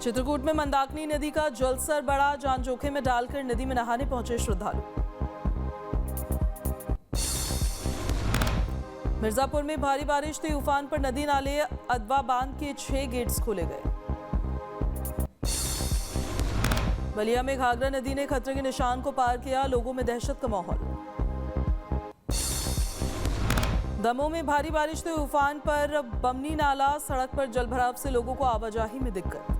चित्रकूट में मंदाकिनी नदी का जलस्तर बढ़ा, जान जोखिम में डालकर नदी में नहाने पहुंचे श्रद्धालु। मिर्जापुर में भारी बारिश थी, उफान पर नदी नाले अदवा बांध के 6 गेट्स खोले गए। बलिया में घाघरा नदी ने खतरे के निशान को पार किया, लोगों में दहशत का माहौल। दमोह में भारी बारिश थी, उफान पर बमनी नाला, सड़क पर जलभराव से लोगों को आवाजाही में दिक्कत।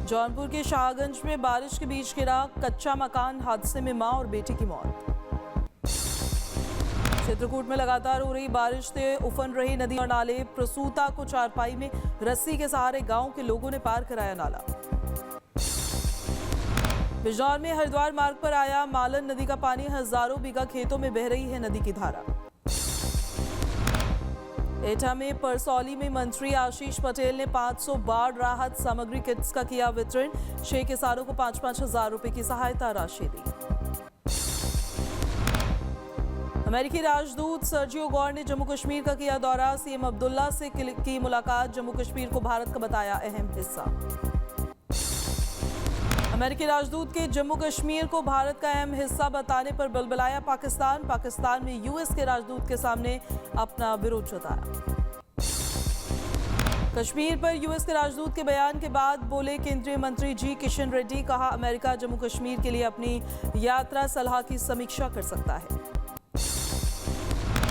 जौनपुर के शाहगंज में बारिश के बीच गिरा कच्चा मकान, हादसे में मां और बेटी की मौत। चित्रकूट में लगातार हो रही बारिश से उफन रही नदी और नाले, प्रसूता को चारपाई में रस्सी के सहारे गांव के लोगों ने पार कराया नाला। बिजनौर में हरिद्वार मार्ग पर आया मालन नदी का पानी, हजारों बीघा खेतों में बह रही है नदी की धारा। एटा में परसौली में मंत्री आशीष पटेल ने 500 बाढ़ राहत सामग्री किट्स का किया वितरण, 6 किसानों को 5-5 हजार रुपए की सहायता राशि दी। अमेरिकी राजदूत सर्जियो गौर ने जम्मू कश्मीर का किया दौरा, सीएम अब्दुल्ला से की मुलाकात, जम्मू कश्मीर को भारत का बताया अहम हिस्सा। अमेरिकी राजदूत के जम्मू कश्मीर को भारत का अहम हिस्सा बताने पर बलबलाया पाकिस्तान, पाकिस्तान में यूएस के राजदूत के सामने अपना विरोध जताया। कश्मीर पर यूएस के राजदूत के बयान के बाद बोले केंद्रीय मंत्री जी किशन रेड्डी, कहा अमेरिका जम्मू कश्मीर के लिए अपनी यात्रा सलाह की समीक्षा कर सकता है।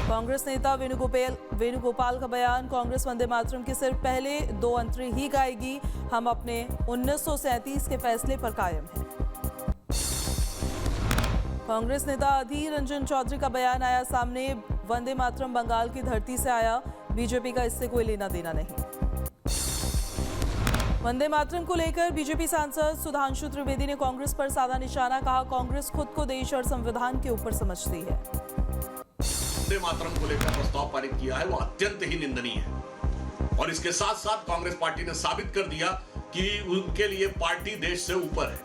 कांग्रेस नेता वेणुगोपाल का बयान, कांग्रेस वंदे मातरम के सिर्फ पहले 2 अंतरे ही गाएगी, हम अपने 1937 के फैसले पर कायम हैं। कांग्रेस नेता अधीर रंजन चौधरी का बयान आया सामने, वंदे मातरम बंगाल की धरती से आया, बीजेपी का इससे कोई लेना देना नहीं। वंदे मातरम को लेकर बीजेपी सांसद सुधांशु त्रिवेदी ने कांग्रेस पर साधा निशाना, कहा कांग्रेस खुद को देश और संविधान के ऊपर समझती है। वंदे मातरम को लेकर प्रस्ताव पारित किया है वो अत्यंत ही निंदनीय है और इसके साथ साथ कांग्रेस पार्टी ने साबित कर दिया कि उनके लिए पार्टी देश से ऊपर है।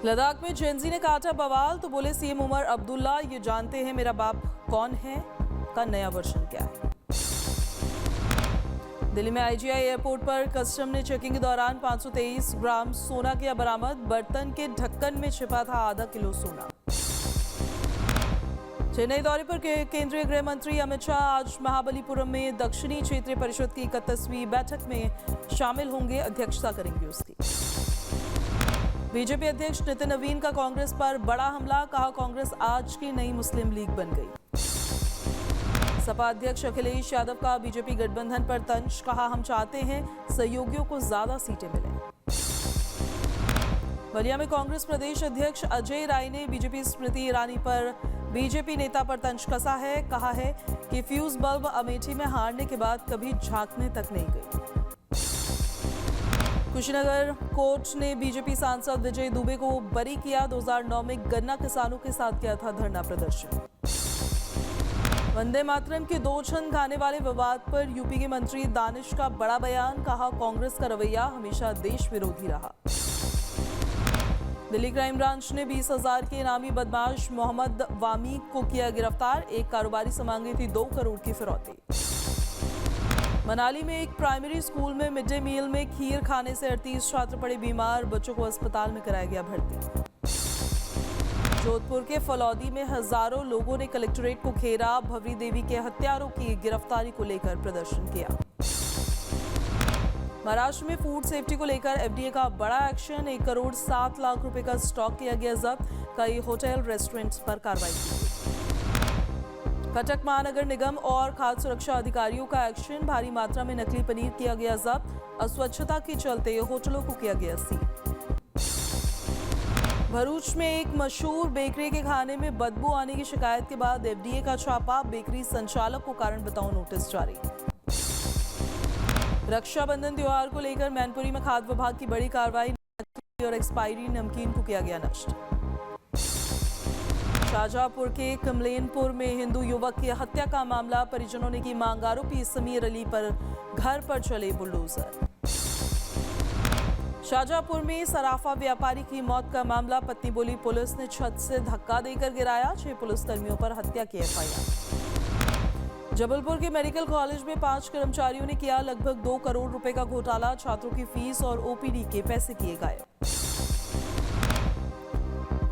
लद्दाख में जेनजी ने काटा बवाल, तो बोले सीएम उमर अब्दुल्ला, ये जानते हैं मेरा बाप कौन है का नया वर्जन क्या है। दिल्ली में आईजीआई एयरपोर्ट पर कस्टम ने चेकिंग के दौरान 523 ग्राम सोना किया बरामद, बर्तन के ढक्कन में छिपा था आधा किलो सोना। चेन्नई दौरे पर केंद्रीय गृह मंत्री अमित शाह आज महाबलीपुरम में दक्षिणी क्षेत्रीय परिषद की 31वीं बैठक में शामिल होंगे, अध्यक्षता करेंगे उसकी। बीजेपी अध्यक्ष नितिन नवीन का कांग्रेस पर बड़ा हमला, कहा कांग्रेस आज की नई मुस्लिम लीग बन गई। सपा अध्यक्ष अखिलेश यादव का बीजेपी गठबंधन पर तंज, कहा हम चाहते हैं सहयोगियों को ज्यादा सीटें मिलें। बलिया में कांग्रेस प्रदेश अध्यक्ष अजय राय ने बीजेपी स्मृति ईरानी पर बीजेपी नेता पर तंज कसा है, कहा है कि फ्यूज बल्ब अमेठी में हारने के बाद कभी झांकने तक नहीं गई। कुशीनगर कोर्ट ने बीजेपी सांसद विजय दुबे को बरी किया, 2009 में गन्ना किसानों के साथ किया था धरना प्रदर्शन। वंदे मातरम के 2 छंद गाने वाले विवाद पर यूपी के मंत्री दानिश का बड़ा बयान, कहा कांग्रेस का रवैया हमेशा देश विरोधी रहा। दिल्ली क्राइम ब्रांच ने 20,000 के इनामी बदमाश मोहम्मद वामी को किया गिरफ्तार, एक कारोबारी से मांगी थी 2 करोड़ की फिरौती। मनाली में एक प्राइमरी स्कूल में मिड डे मील में खीर खाने से 38 छात्र पड़े बीमार, बच्चों को अस्पताल में कराया गया भर्ती। जोधपुर के फलौदी में हजारों लोगों ने कलेक्ट्रेट को घेरा, भवरी देवी के हत्यारों की गिरफ्तारी को लेकर प्रदर्शन किया। महाराष्ट्र में फूड सेफ्टी को लेकर एफडीए का बड़ा एक्शन, 1 करोड़ 7 लाख रुपए का स्टॉक किया गया जब्त, कई होटल रेस्टोरेंट्स पर कार्रवाई की। कटक महानगर निगम और खाद्य सुरक्षा अधिकारियों का एक्शन, भारी मात्रा में नकली पनीर किया गया जब्त, अस्वच्छता के चलते होटलों को किया गया सील। भरूच में एक मशहूर बेकरी के खाने में बदबू आने की शिकायत के बाद एफडीए का छापा, बेकरी संचालक को कारण बताओ नोटिस जारी। रक्षाबंधन त्योहार को लेकर मैनपुरी में खाद्य विभाग की बड़ी कार्रवाई, नकली और एक्सपायरी नमकीन को किया गया नष्ट। शाहजहांपुर के कमलेनपुर में हिंदू युवक की हत्या का मामला, परिजनों ने की मांग, आरोपी समीर अली पर घर पर चले बुलडोजर। शाहजहांपुर में सराफा व्यापारी की मौत का मामला, पत्नी बोली पुलिस ने छत से धक्का देकर गिराया, 6 पुलिसकर्मियों पर हत्या की एफआईआर। जबलपुर के मेडिकल कॉलेज में 5 कर्मचारियों ने किया लगभग 2 करोड़ रुपए का घोटाला। छात्रों की फीस और ओपीडी के पैसे किए गायब।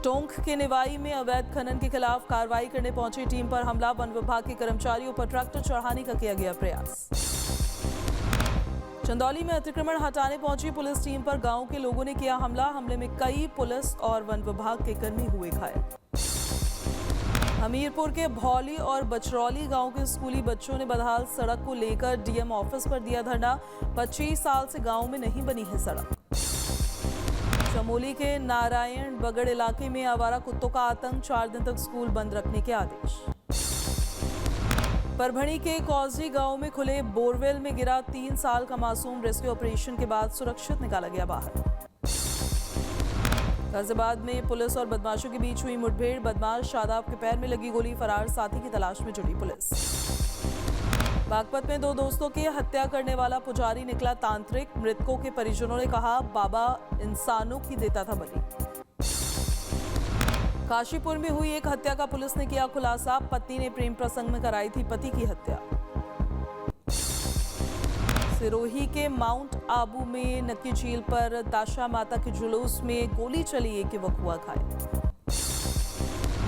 टोंक के निवाई में अवैध खनन के खिलाफ कार्रवाई करने पहुंची टीम पर हमला। वन विभाग के कर्मचारियों पर ट्रैक्टर चढ़ाने का किया गया प्रयास। चंदौली में अतिक्रमण हटाने पहुंची पुलिस टीम पर गांव के लोगों ने किया हमला। हमले में कई पुलिस और वन विभाग के कर्मी हुए घायल। हमीरपुर के भौली और बचरौली गांव के स्कूली बच्चों ने बदहाल सड़क को लेकर डीएम ऑफिस पर दिया धरना। 25 साल से गांव में नहीं बनी है सड़क। चमोली के नारायण बगड़ इलाके में आवारा कुत्तों का आतंक। 4 दिन तक स्कूल बंद रखने के आदेश। परभणी के कौजी गांव में खुले बोरवेल में गिरा 3 साल का मासूम। रेस्क्यू ऑपरेशन के बाद सुरक्षित निकाला गया बाहर। गाजियाबाद में पुलिस और बदमाशों के बीच हुई मुठभेड़। बदमाश शादाब के पैर में लगी गोली। फरार साथी की तलाश में जुटी पुलिस। बागपत में 2 दोस्तों की हत्या करने वाला पुजारी निकला तांत्रिक। मृतकों के परिजनों ने कहा बाबा इंसानों की देता था बलि। काशीपुर में हुई एक हत्या का पुलिस ने किया खुलासा। पत्नी ने प्रेम प्रसंग में कराई थी पति की हत्या। सिरोही के माउंट आबू में नक्की झील पर दाशा माता के जुलूस में गोली चली। एक युवक हुआ घायल।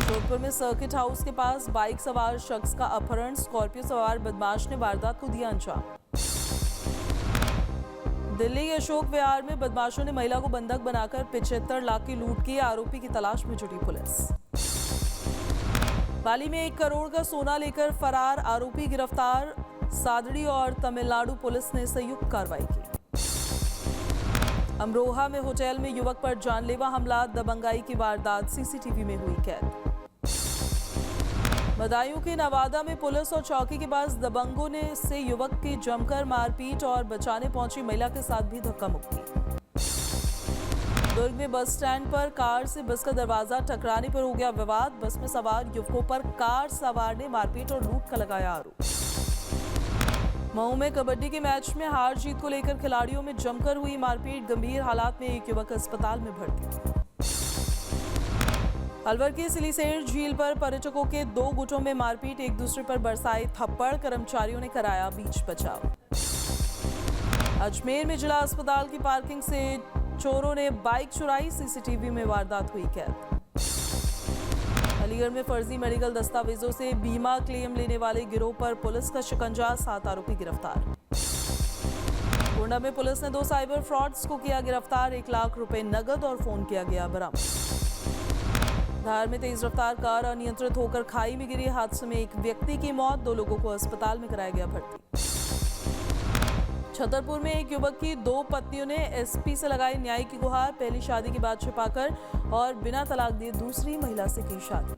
जोधपुर में सर्किट हाउस के पास बाइक सवार शख्स का अपहरण। स्कॉर्पियो सवार बदमाश ने वारदात को दिया अंजाम। दिल्ली के अशोक विहार में बदमाशों ने महिला को बंधक बनाकर 75 लाख की लूट की। आरोपी की तलाश में जुटी पुलिस। पाली में 1 करोड़ का सोना लेकर फरार आरोपी गिरफ्तार। सादड़ी और तमिलनाडु पुलिस ने संयुक्त कार्रवाई की। अमरोहा में होटल में युवक पर जानलेवा हमला। दबंगाई की वारदात सीसीटीवी में हुई कैद। बदायूं के नवादा में पुलिस और चौकी के पास दबंगों ने से युवक की जमकर मारपीट और बचाने पहुंची महिला के साथ भी धक्का मुक्की। दुर्ग में बस स्टैंड पर कार से बस का दरवाजा टकराने पर हो गया विवाद। बस में सवार युवकों पर कार सवार ने मारपीट और लूट का लगाया आरोप। मऊ में कबड्डी के मैच में हार जीत को लेकर खिलाड़ियों में जमकर हुई मारपीट। गंभीर हालात में एक युवक अस्पताल में भर्ती। अलवर के सिलीसेर झील पर पर्यटकों के 2 गुटों में मारपीट। एक दूसरे पर बरसाए थप्पड़। कर्मचारियों ने कराया बीच बचाव। अजमेर में जिला अस्पताल की पार्किंग से चोरों ने बाइक चुराई। सीसीटीवी में वारदात हुई कैद। अलीगढ़ में फर्जी मेडिकल दस्तावेजों से बीमा क्लेम लेने वाले गिरोह पर पुलिस का शिकंजा। 7 आरोपी गिरफ्तार। गोंडा में पुलिस ने 2 साइबर फ्रॉड्स को किया गिरफ्तार। 1 लाख रुपए नगद और फोन किया गया बरामद। धार में तेज रफ्तार कार अनियंत्रित होकर खाई में गिरी। हादसे में एक व्यक्ति की मौत। 2 लोगों को अस्पताल में कराया गया भर्ती। छतरपुर में एक युवक की 2 पत्नियों ने एसपी से लगाई न्याय की गुहार। पहली शादी के बाद छिपाकर और बिना तलाक दिए दूसरी महिला से की शादी।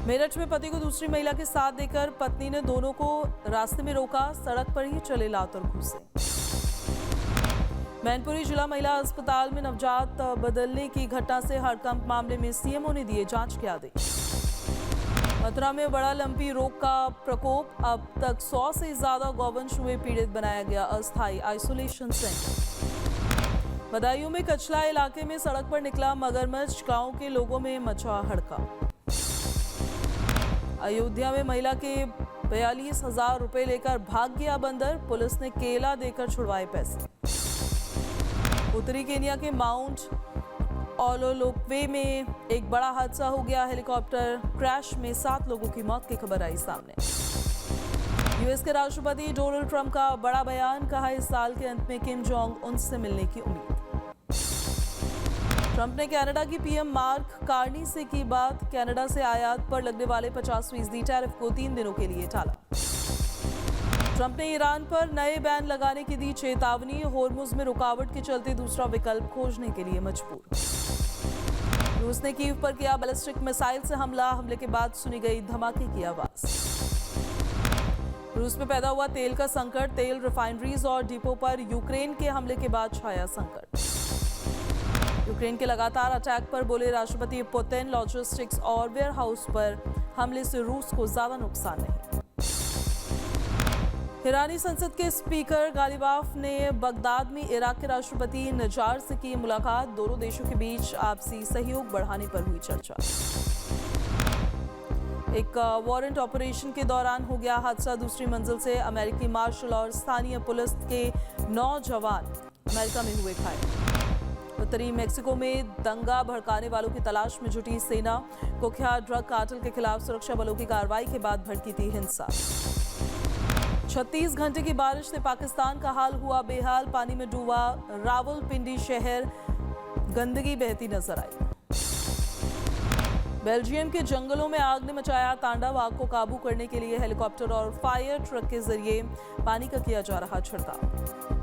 मेरठ में पति को दूसरी महिला के साथ देकर पत्नी ने दोनों को रास्ते में रोका। सड़क पर ही चले लात और घूसे। मैनपुरी जिला महिला अस्पताल में नवजात बदलने की घटना से हड़कंप मामले में सीएमओ ने दिए जांच के आदेश। मथुरा में बड़ा लंपी रोग का प्रकोप। अब तक 100 से ज्यादा गौवंश हुए पीड़ित। बनाया गया अस्थायी आइसोलेशन सेंटर। बदायूं में कचला इलाके में सड़क पर निकला मगरमच्छ। गांव के लोगों में मचा हड़कंप। अयोध्या में महिला के 42,000 रुपए लेकर भाग गया बंदर। पुलिस ने केला देकर छुड़वाए पैसे। उत्तरी केनिया के माउंट ओलोलोक्वे में एक बड़ा हादसा हो गया। हेलीकॉप्टर क्रैश में 7 लोगों की मौत की खबर आई सामने। यूएस के राष्ट्रपति डोनाल्ड ट्रंप का बड़ा बयान। कहा इस साल के अंत में किम जोंग उन से मिलने की उम्मीद। ट्रंप ने कनाडा की पीएम मार्क कार्नी से की बात। कनाडा से आयात पर लगने वाले 50% टैरिफ को 3 दिनों के लिए टाला। ट्रंप ने ईरान पर नए बैन लगाने की दी चेतावनी। होर्मुज में रुकावट के चलते दूसरा विकल्प खोजने के लिए मजबूर। रूस ने कीव पर किया बैलिस्टिक मिसाइल से हमला। हमले के बाद सुनी गई धमाके की आवाज। रूस में पैदा हुआ तेल का संकट। तेल रिफाइनरीज और डिपो पर यूक्रेन के हमले के बाद छाया संकट। यूक्रेन के लगातार अटैक पर बोले राष्ट्रपति पुतिन। लॉजिस्टिक्स और वेयरहाउस पर हमले से रूस को ज्यादा नुकसान नहीं। ईरानी संसद के स्पीकर गालिबाफ ने बगदाद में इराक के राष्ट्रपति नजार से की मुलाकात। दोनों देशों के बीच आपसी सहयोग बढ़ाने पर हुई चर्चा। एक वारंट ऑपरेशन के दौरान हो गया हादसा। दूसरी मंजिल से अमेरिकी मार्शल और स्थानीय पुलिस के 9 जवान अमेरिका में हुए घायल। उत्तरी मेक्सिको में दंगा भड़काने वालों की तलाश में जुटी सेना। कुख्यात ड्रग कार्टेल के खिलाफ सुरक्षा बलों की कार्रवाई के बाद भड़की थी हिंसा। 36 घंटे की बारिश से पाकिस्तान का हाल हुआ बेहाल। पानी में डूबा रावलपिंडी शहर, गंदगी बहती नजर आई। बेल्जियम के जंगलों में आग ने मचाया तांडव। आग को काबू करने के लिए हेलीकॉप्टर और फायर ट्रक के जरिए पानी का किया जा रहा छिड़काव।